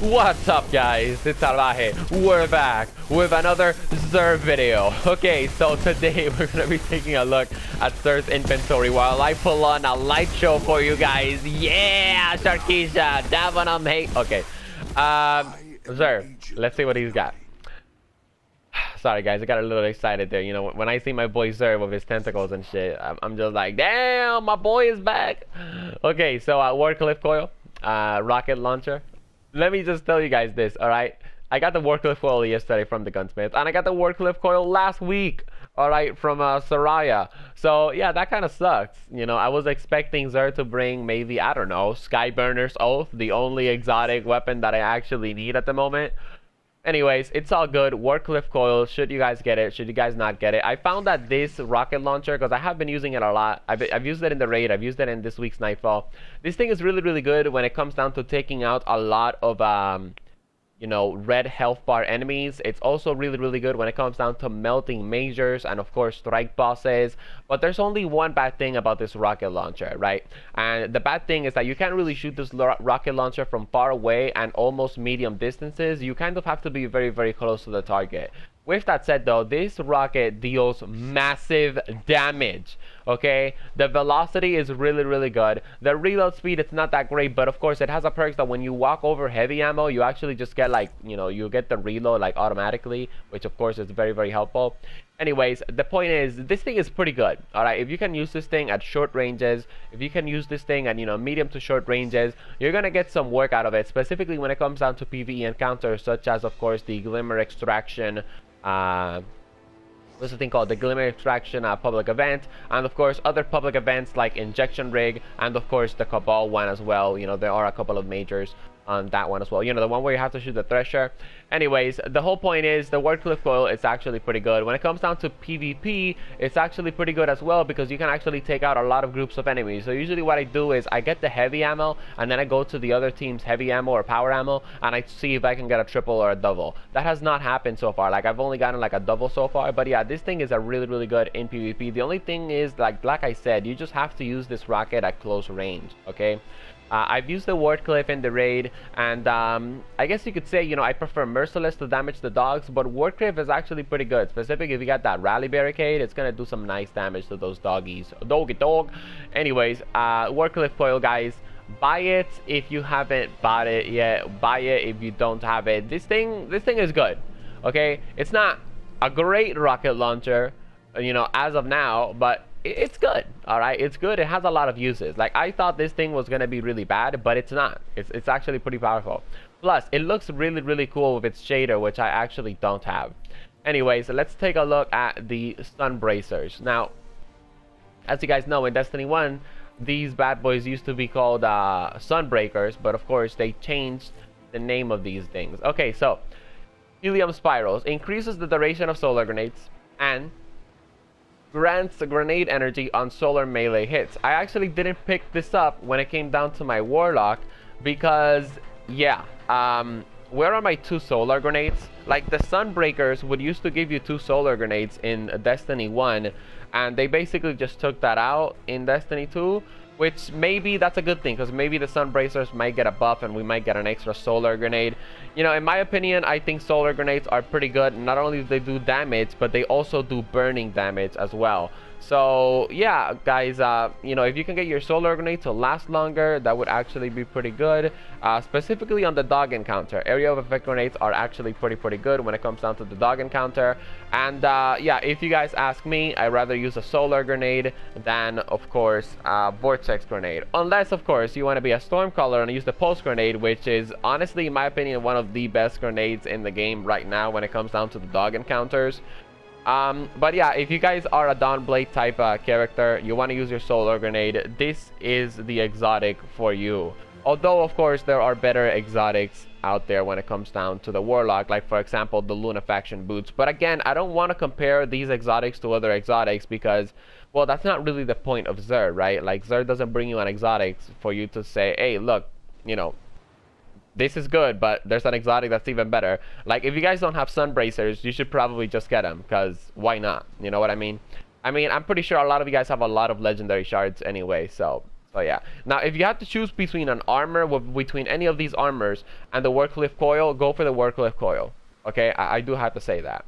What's up, guys? It's Salvajee. We're back with another Xur video. Okay, so today we're gonna be taking a look at Xur's inventory while I pull on a light show for you guys. Yeah, Sharkeisha, that one I'm hate. Okay, Xur, let's see what he's got. Sorry guys, I got a little excited there. You know, when I see my boy Xur with his tentacles and shit, I'm just like, damn, my boy is back. Okay, so Wardcliff Coil, rocket launcher. Let me just tell you guys this, alright? I got the Wardcliff Coil yesterday from the gunsmith, and I got the Wardcliff Coil last week, alright, from Soraya. So yeah, that kind of sucks. You know, I was expecting Xur to bring maybe, I don't know, Skyburner's Oath, the only exotic weapon that I actually need at the moment. Anyways, it's all good. Wardcliff Coil, should you guys get it, should you guys not get it. I found that this rocket launcher, because I have been using it a lot. I've used it in the raid, I've used it in this week's Nightfall. This thing is really good when it comes down to taking out a lot of you know, red health bar enemies. It's also really good when it comes down to melting majors and of course strike bosses. But there's only one bad thing about this rocket launcher, right? And the bad thing is that you can't really shoot this rocket launcher from far away and almost medium distances. You kind of have to be very close to the target. With that said though, this rocket deals massive damage, okay? The velocity is really good. The reload speed, it's not that great, but of course it has a perk that when you walk over heavy ammo, you actually just get like, you know, you get the reload like automatically, which of course is very helpful. Anyways, the point is, this thing is pretty good, alright? If you can use this thing at short ranges, if you can use this thing at, you know, medium to short ranges, you're gonna get some work out of it, specifically when it comes down to PvE encounters, such as, of course, the Glimmer Extraction, what's the thing called, the Glimmer Extraction public event, and of course other public events like Injection Rig, and of course the Cabal one as well. You know, there are a couple of majors on that one as well, you know, the one where you have to shoot the Thresher. Anyways, the whole point is the Wardcliff Coil is actually pretty good. When it comes down to PvP, it's actually pretty good as well, because you can actually take out a lot of groups of enemies. So usually what I do is I get the heavy ammo, and then I go to the other team's heavy ammo or power ammo, and I see if I can get a triple or a double. That has not happened so far. Like, I've only gotten like a double so far, but yeah, this thing is a really good in PvP. The only thing is, like I said, you just have to use this rocket at close range, okay? I've used the Wardcliff in the raid, and I guess you could say, you know, I prefer Merciless to damage the dogs, but Wardcliff is actually pretty good. Specifically, if you got that Rally Barricade, it's gonna do some nice damage to those doggies. Doggy dog. Anyways, Wardcliff Coil, guys, buy it if you haven't bought it yet. Buy it if you don't have it. This thing is good, okay? It's not a great rocket launcher, you know, as of now, but it's good, all right? It's good. It has a lot of uses. Like, I thought this thing was gonna be really bad, but it's not. It's actually pretty powerful. Plus, it looks really cool with its shader, which I actually don't have. Anyways, let's take a look at the Sun Bracers. Now, as you guys know, in Destiny 1, these bad boys used to be called Sunbreakers, but of course they changed the name of these things. Okay, so Helium Spirals increases the duration of solar grenades and grants grenade energy on solar melee hits. I actually didn't pick this up when it came down to my Warlock, because yeah, where are my 2 solar grenades? Like, the Sunbreakers would used to give you 2 solar grenades in Destiny 1, and they basically just took that out in Destiny 2, which maybe that's a good thing, because maybe the Sunbracers might get a buff and we might get an extra solar grenade. You know, in my opinion, I think solar grenades are pretty good. Not only do they do damage, but they also do burning damage as well. So yeah, guys, you know, if you can get your solar grenade to last longer, that would actually be pretty good. Specifically on the dog encounter, area of effect grenades are actually pretty good when it comes down to the dog encounter. And yeah, if you guys ask me, I'd rather use a solar grenade than, of course, a vortex grenade. Unless, of course, you want to be a stormcaller and use the pulse grenade, which is honestly, in my opinion, one of the best grenades in the game right now when it comes down to the dog encounters. But yeah, if you guys are a Dawnblade type character, you want to use your solar grenade, this is the exotic for you. Although, of course, there are better exotics out there when it comes down to the Warlock, like for example the Lunafaction boots. But again, I don't want to compare these exotics to other exotics, because, well, that's not really the point of Xur, right? Like, Xur doesn't bring you an exotics for you to say, hey, look, you know, this is good, but there's an exotic that's even better. Like, if you guys don't have Sunbracers, you should probably just get them, because why not? You know what I mean? I'm pretty sure a lot of you guys have a lot of legendary shards anyway, so So yeah. Now, if you have to choose between an armor, between any of these armors and the Wardcliff Coil, go for the Wardcliff Coil. Okay, I do have to say that.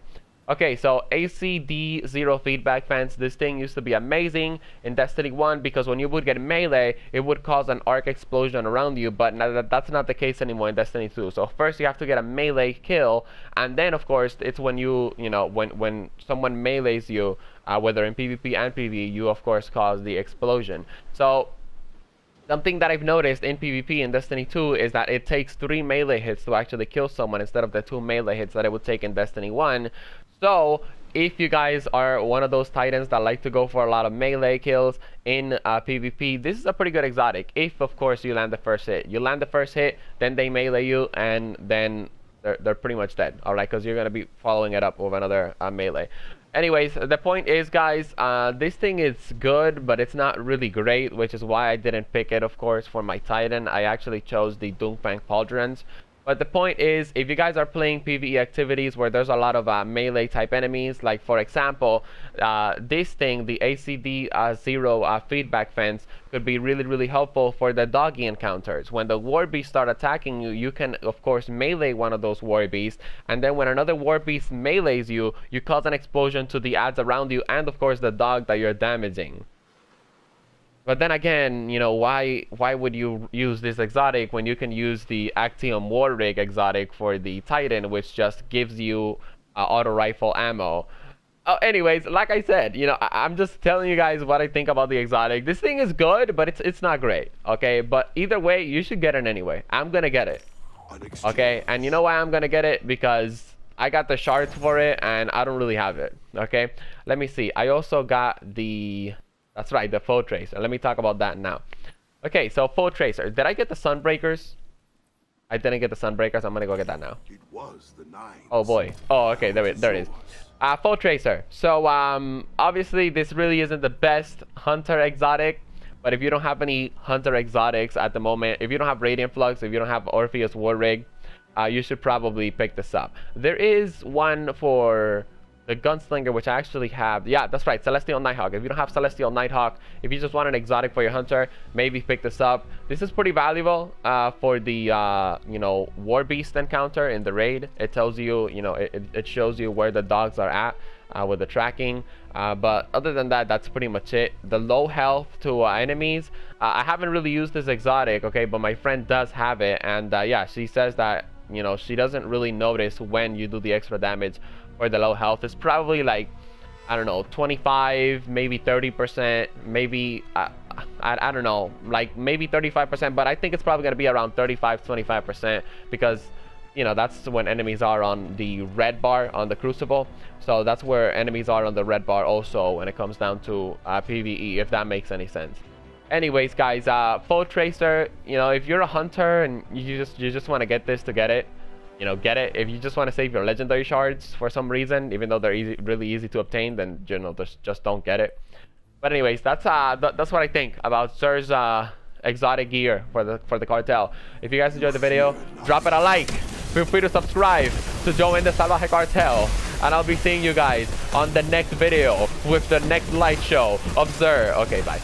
Okay, so ACD zero feedback fence. This thing used to be amazing in Destiny 1 because when you would get melee, it would cause an arc explosion around you, but that's not the case anymore in Destiny 2. So first you have to get a melee kill, and then of course it's when when someone melees you, whether in PvP and PvE, you of course cause the explosion. So something that I've noticed in PvP in Destiny 2 is that it takes 3 melee hits to actually kill someone instead of the 2 melee hits that it would take in Destiny 1. So, if you guys are one of those titans that like to go for a lot of melee kills in PvP, this is a pretty good exotic. If, of course, you land the first hit. You land the first hit, then they melee you, and then they're pretty much dead. Alright, because you're going to be following it up with another melee. Anyways, the point is, guys, this thing is good, but it's not really great, which is why I didn't pick it, of course, for my Titan. I actually chose the Doomfang Pauldrons. But the point is, if you guys are playing PvE activities where there's a lot of melee type enemies, like for example, this thing, the ACD zero feedback fence, could be really helpful for the doggy encounters. When the war beasts start attacking you, you can of course melee one of those war beasts, and then when another war beast melees you, you cause an explosion to the ads around you and of course the dog that you're damaging. But then again, you know, why would you use this exotic when you can use the Actium War Rig exotic for the Titan, which just gives you auto rifle ammo? Oh, anyways, like I said, you know, I'm just telling you guys what I think about the exotic. This thing is good, but it's not great, okay? But either way, you should get it anyway. I'm gonna get it, okay? And you know why I'm gonna get it? Because I got the shards for it, and I don't really have it, okay? Let me see. I also got the... That's right, the Foe Tracer. Let me talk about that now. Okay, so Foe Tracer. Did I get the Sunbreakers? I didn't get the Sunbreakers. I'm gonna go get that now. It was the oh boy. Oh, okay. There it is. Foe Tracer. So obviously this really isn't the best hunter exotic, but if you don't have any hunter exotics at the moment, if you don't have Radiant Flux, if you don't have Orpheus War Rig, you should probably pick this up. There is one for the Gunslinger, which I actually have. Yeah, that's right, Celestial Nighthawk. If you don't have Celestial Nighthawk, if you just want an exotic for your hunter, maybe pick this up. This is pretty valuable for the you know, War Beast encounter in the raid. It tells you, you know, it shows you where the dogs are at with the tracking. But other than that, that's pretty much it. The low health to enemies, I haven't really used this exotic, okay, but my friend does have it, and yeah, she says that, you know, she doesn't really notice when you do the extra damage for the low health. It's probably like, I don't know, 25, maybe 30%, maybe I don't know, like maybe 35%, but I think it's probably gonna be around 35-25%, because, you know, that's when enemies are on the red bar on the Crucible. So that's where enemies are on the red bar also when it comes down to PvE, if that makes any sense. Anyways, guys, Foe Tracer, you know, if you're a hunter and you just want to get this to get it, you know, get it. If you just want to save your legendary shards for some reason, even though they're really easy to obtain, then, you know, just don't get it. But anyways, that's what I think about Sir's exotic gear for the cartel. If you guys enjoyed the video, drop it a like. Feel free to subscribe to join the Salvajee cartel, and I'll be seeing you guys on the next video with the next light show of Sir. Okay, bye.